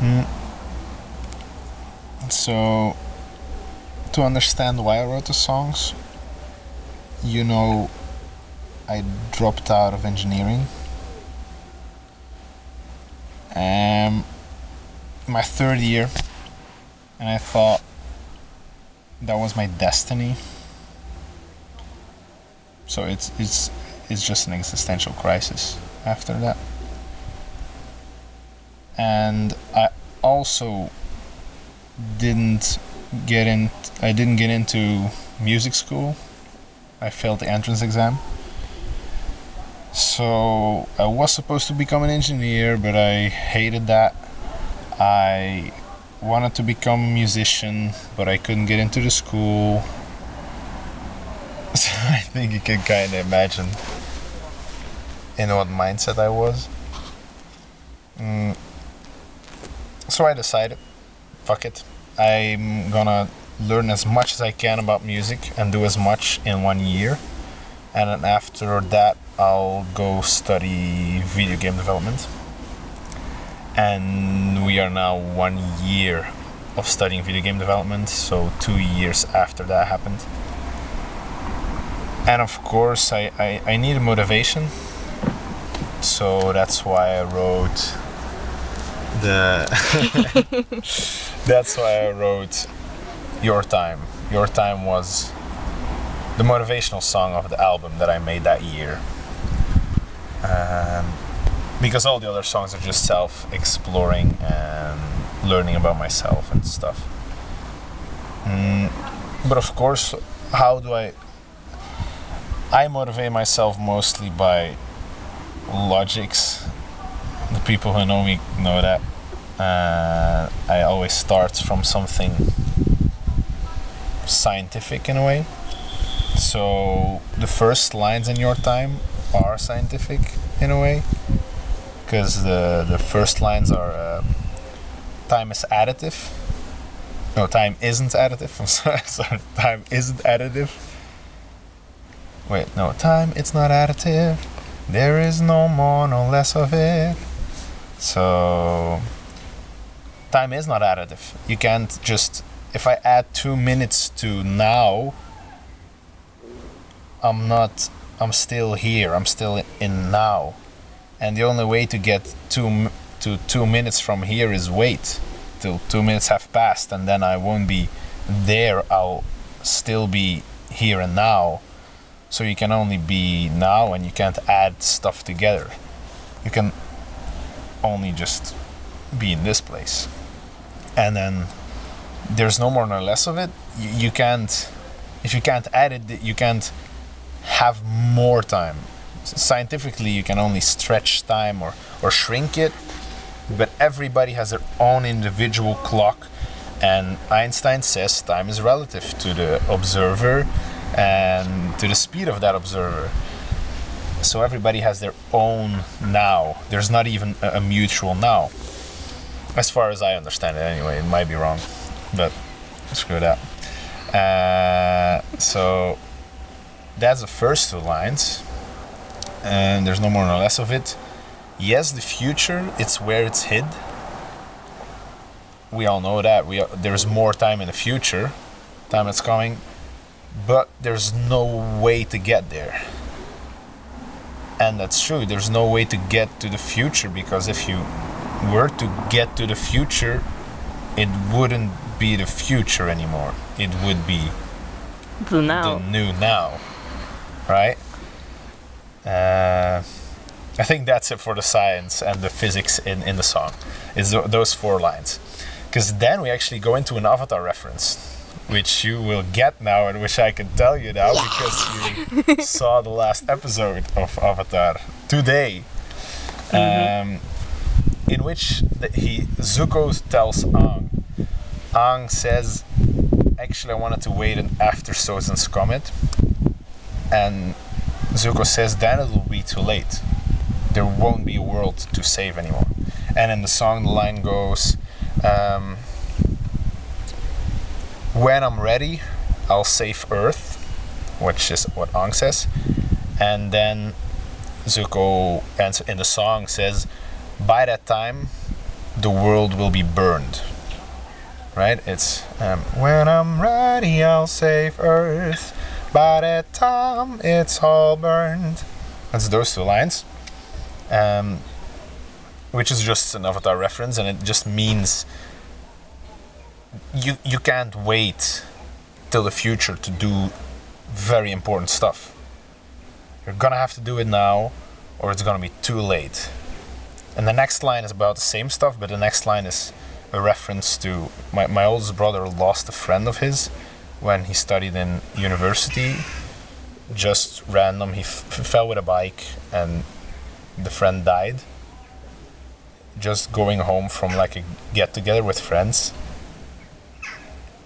Mm. So, to understand why I wrote the songs, I dropped out of engineering. My third year, and I thought that was my destiny. So it's just an existential crisis after that. And I also didn't get into music school. I failed the entrance exam. So I was supposed to become an engineer, but I hated that. I wanted to become a musician, but I couldn't get into the school. So I think you can kind of imagine in what mindset I was. So I decided, fuck it. I'm gonna learn as much as I can about music and do as much in 1 year. And then after that, I'll go study video game development. And we are now 1 year of studying video game development, so 2 years after that happened. And of course, I needed motivation, so that's why I wrote that's why I wrote Your Time. Your Time was the motivational song of the album that I made that year. Because all the other songs are just self-exploring and learning about myself and stuff. But of course, how do I motivate myself mostly by logics. The people who know me know that. I always start from something scientific in a way. So the first lines in Your Time are scientific in a way, because the first lines are time is additive. No, time isn't additive. I'm sorry, time isn't additive. Wait, no, time it's not additive. There is no more, no less of it. So time is not additive. You can't just, if I add 2 minutes to now, I'm still here. I'm still in now. And the only way to get to 2 minutes from here is wait till 2 minutes have passed, and then I won't be there. I'll still be here and now. So you can only be now, and you can't add stuff together. You can only just be in this place. And then there's no more nor less of it. You can't, if you can't add it, you can't have more time. Scientifically, you can only stretch time or shrink it, but everybody has their own individual clock, and Einstein says time is relative to the observer and to the speed of that observer. So everybody has their own now. There's not even a mutual now, as far as I understand it anyway. It might be wrong, but screw that. So that's the first 2 lines, and there's no more nor less of it. Yes, the future, it's where it's hid. We all know that. There's more time in the future, time that's coming, but there's no way to get there. And that's true, there's no way to get to the future, because if you were to get to the future, it wouldn't be the future anymore. It would be the now. The new now, right? I think that's it for the science and the physics in the song. It's those 4 lines. Because then we actually go into an Avatar reference, which you will get now, and which I can tell you now because you saw the last episode of Avatar today, in which Zuko tells Aang. Aang says, actually I wanted to wait after Sozin's comet, and Zuko says then it will be too late. There won't be a world to save anymore. And in the song the line goes, when I'm ready, I'll save Earth, which is what Aang says. And then Zuko in the song says, by that time, the world will be burned. Right? It's when I'm ready, I'll save Earth. By that time, it's all burned. That's those two lines, which is just an Avatar reference, and it just means you can't wait till the future to do very important stuff. You're gonna have to do it now, or it's gonna be too late. And the next line is about the same stuff, but the next line is a reference to my oldest brother lost a friend of his when he studied in university. Just random, he fell with a bike and the friend died. Just going home from like a get together with friends,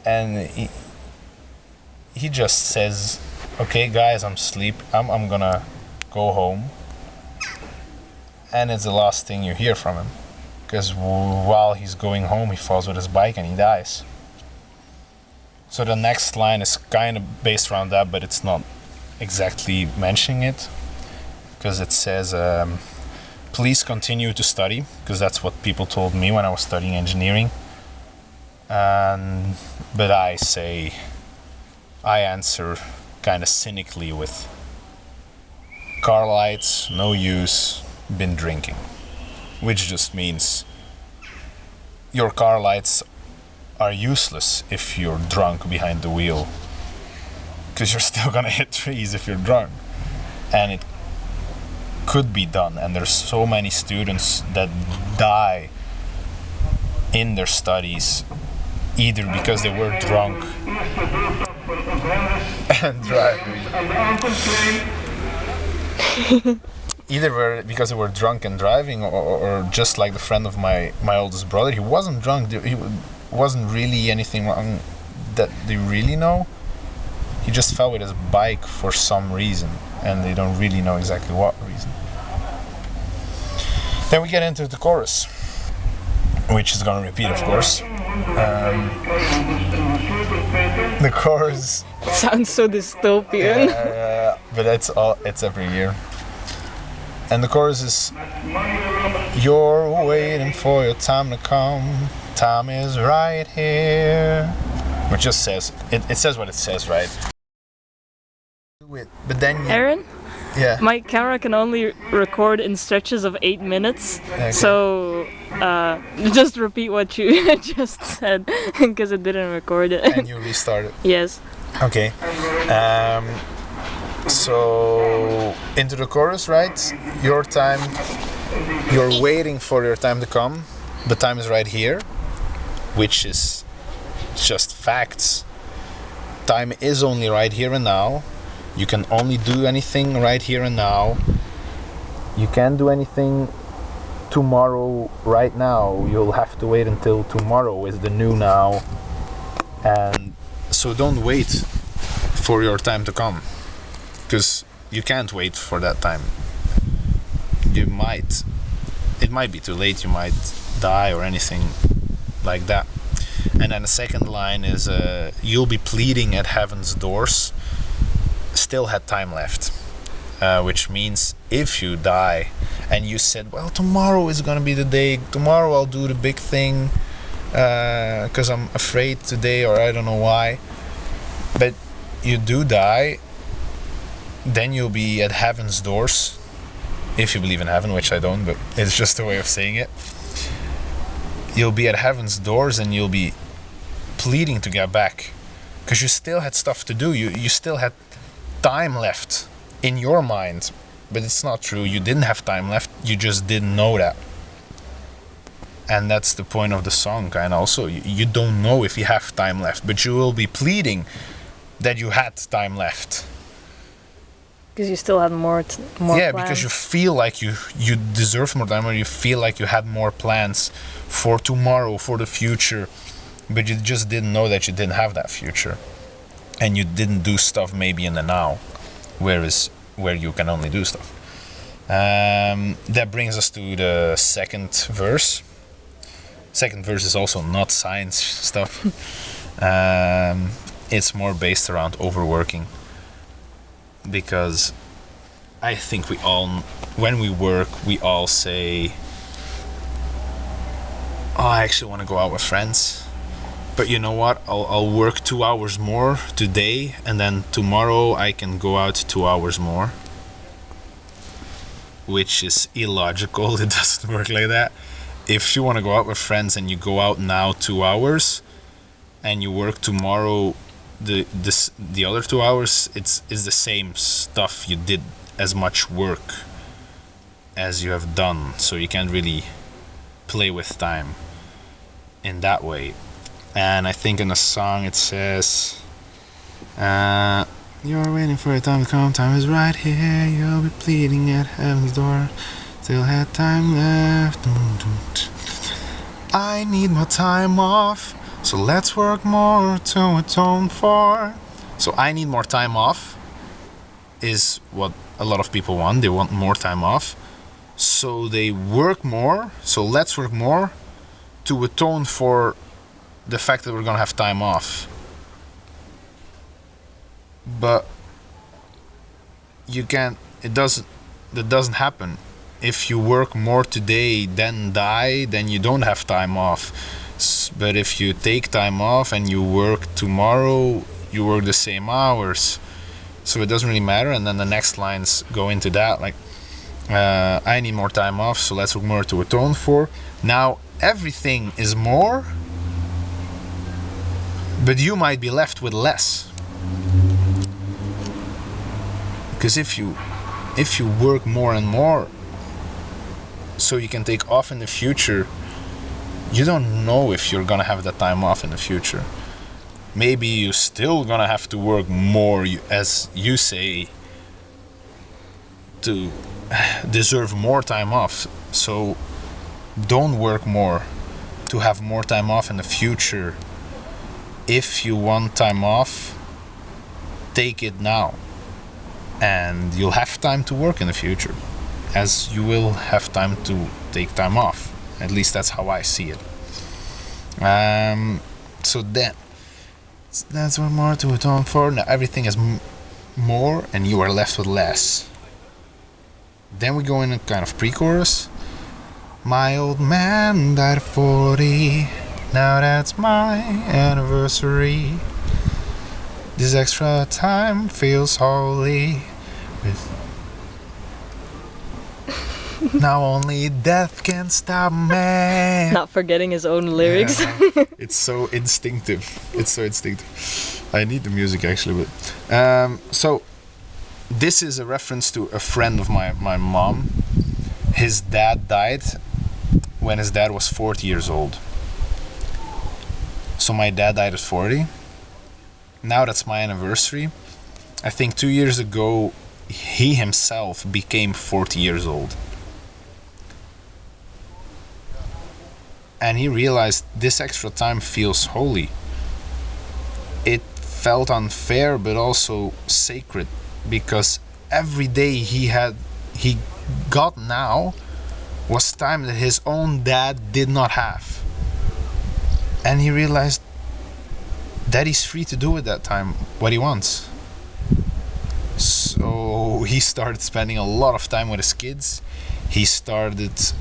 and he just says, "Okay, guys, I'm gonna go home," and it's the last thing you hear from him, because while he's going home, he falls with his bike and he dies. So the next line is kind of based around that, but it's not exactly mentioning it, because it says, please continue to study, because that's what people told me when I was studying engineering. But I answer kind of cynically with, car lights, no use, been drinking. Which just means your car lights are useless if you're drunk behind the wheel, because you're still gonna hit trees if you're drunk. And it could be done, and there's so many students that die in their studies either because they were drunk and driving, because they were drunk and driving, or just like the friend of my oldest brother, he wasn't drunk, he wasn't really anything wrong that they really know. He just fell with his bike for some reason, and they don't really know exactly what reason. Then we get into the chorus, which is gonna repeat, of course. The chorus Sounds so dystopian. but it's every year. And the chorus is, you're waiting for your time to come, time is right here. Which just says, it says what it says, right? But then Aäron, yeah. my camera can only record in stretches of 8 minutes, Okay. so just repeat what you just said, because it didn't record it. And you restart it. Yes. Okay. So into the chorus, right? Your time, you're waiting for your time to come. The time is right here, which is just facts. Time is only right here and now. You can only do anything right here and now. You can't do anything tomorrow right now. You'll have to wait until tomorrow is the new now. And so don't wait for your time to come, because you can't wait for that time. It might be too late, you might die or anything like that. And then the second line is, you'll be pleading at heaven's doors, still had time left. Which means if you die and you said, well, tomorrow is gonna be the day, tomorrow I'll do the big thing, because I'm afraid today, or I don't know why, but you do die, then you'll be at heaven's doors, if you believe in heaven, which I don't, but it's just a way of saying it. You'll be at heaven's doors and you'll be pleading to get back, because you still had stuff to do. You still had time left in your mind, but it's not true. You didn't have time left, you just didn't know that. And that's the point of the song, kind of. Also, you don't know if you have time left, but you will be pleading that you had time left. Because you still had more Yeah, plans. because you feel like you deserve more time, or you feel like you had more plans for tomorrow, for the future, but you just didn't know that you didn't have that future, and you didn't do stuff maybe in the now, where you can only do stuff. That brings us to the second verse. Second verse is also not science stuff. It's more based around overworking, because I think we all, when we work, we all say, oh, I actually want to go out with friends. But you know what? I'll work 2 hours more today, and then tomorrow I can go out 2 hours more. Which is illogical. It doesn't work like that. If you want to go out with friends and you go out now 2 hours, and you work tomorrow the other 2 hours, it's the same stuff. You did as much work as you have done, so you can't really play with time in that way. And I think in the song it says, you're waiting for your time to come, time is right here, you'll be pleading at heaven's door, still had time left. I need more time off, so let's work more to atone for. So I need more time off is what a lot of people want. They want more time off, so they work more. So let's work more to atone for the fact that we're gonna have time off. But you can't, that doesn't happen. If you work more today than die, then you don't have time off. But if you take time off and you work tomorrow, you work the same hours, so it doesn't really matter. And then the next lines go into that, like, I need more time off, so let's work more to atone for. Now everything is more, but you might be left with less. Because if you work more and more so you can take off in the future, you don't know if you're gonna have that time off in the future. Maybe you're still gonna have to work more, as you say, to deserve more time off. So don't work more to have more time off in the future. If you want time off, take it now, and you'll have time to work in the future, as you will have time to take time off. At least that's how I see it. So then, that's what more to atone for. Now everything is more, and you are left with less. Then we go in a kind of pre-chorus. My old man died at 40. Now that's my anniversary. This extra time feels holy. Now only death can stop me. Not forgetting his own lyrics. Yeah, it's so instinctive. I need the music actually, but so this is a reference to a friend of my mom. His dad died when his dad was 40 years old. So my dad died at 40. Now that's my anniversary. I think 2 years ago he himself became 40 years old. And he realized this extra time feels holy. It felt unfair but also sacred, because every day he got now was time that his own dad did not have. And he realized that he's free to do with that time what he wants. So he started spending a lot of time with his kids. He started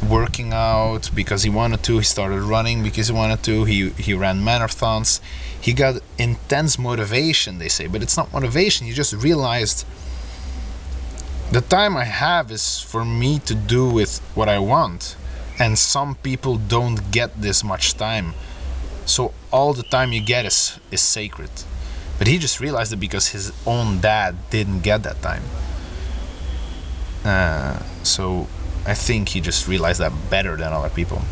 working out because he wanted to. He started running because he wanted to. He ran marathons. He got intense motivation, they say, but it's not motivation. He just realized the time I have is for me to do with what I want, and some people don't get this much time. So all the time you get is sacred. But he just realized it because his own dad didn't get that time. So I think he just realized that better than other people.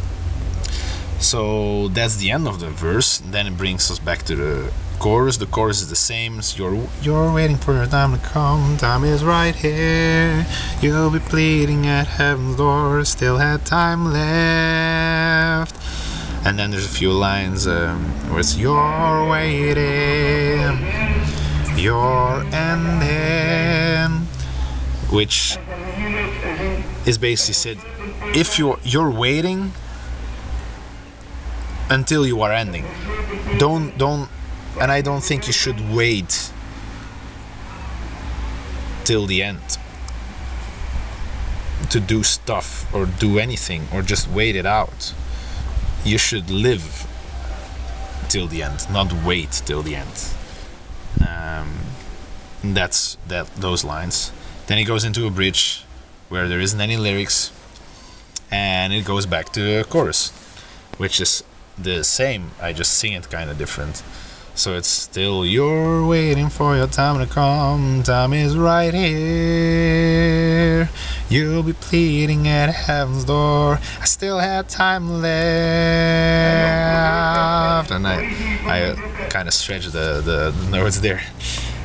So that's the end of the verse. Then it brings us back to the chorus. The chorus is the same. So you're waiting for your time to come. Time is right here. You'll be pleading at heaven's door. Still had time left. And then there's a few lines where it's you're waiting, you're ending, which is basically said, if you're waiting until you are ending. Don't, and I don't think you should wait till the end to do stuff or do anything, or just wait it out. you should live till the end, not wait till the end. That's those lines. Then he goes into a bridge where there isn't any lyrics, and it goes back to the chorus, which is the same. I just sing it kind of different. So it's still, you're waiting for your time to come, time is right here, you'll be pleading at heaven's door, I still had time left. And I kind of stretch the notes there.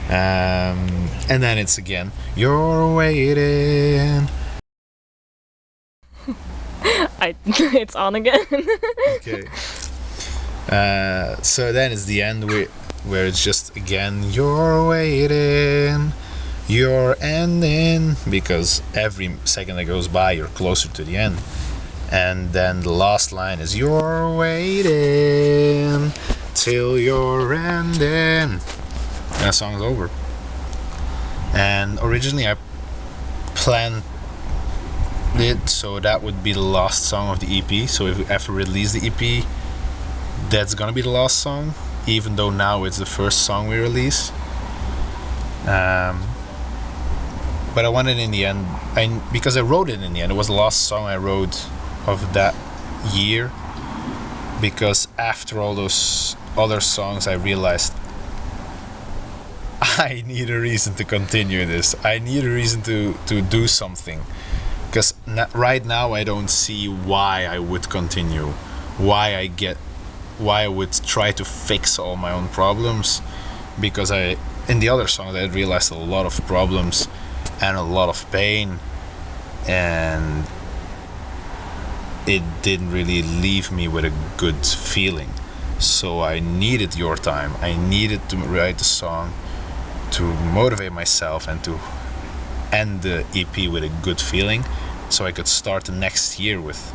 And then it's again, you're waiting. It's on again. Okay. So then it's the end where it's just again, you're waiting, you're ending, because every second that goes by you're closer to the end. And then the last line is, you're waiting till you're ending, and the song's over. And originally I planned it so that would be the last song of the EP. So if we ever release the EP, that's gonna be the last song, even though now it's the first song we release. But I wanted in the end, because I wrote it in the end, it was the last song I wrote of that year, because after all those other songs I realized I need a reason to continue this. I need a reason to do something, because right now I don't see why I would continue, why I would try to fix all my own problems, because in the other songs I realized a lot of problems and a lot of pain, and it didn't really leave me with a good feeling. So I needed your time. I needed to write the song to motivate myself and to end the EP with a good feeling, so I could start the next year with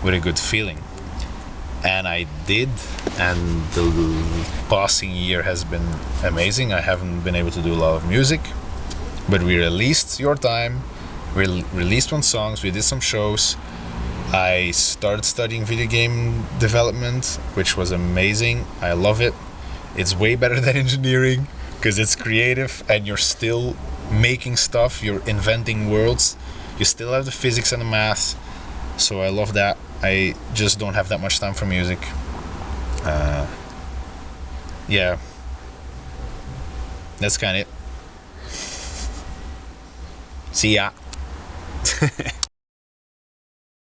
a good feeling. And I did, and the passing year has been amazing. I haven't been able to do a lot of music, but we released Your Time, we released 1 song, we did some shows. I started studying video game development, which was amazing. I love it. It's way better than engineering, because it's creative and you're still making stuff, you're inventing worlds, you still have the physics and the math. So I love that. I just don't have that much time for music. Yeah, that's kind of it. See ya.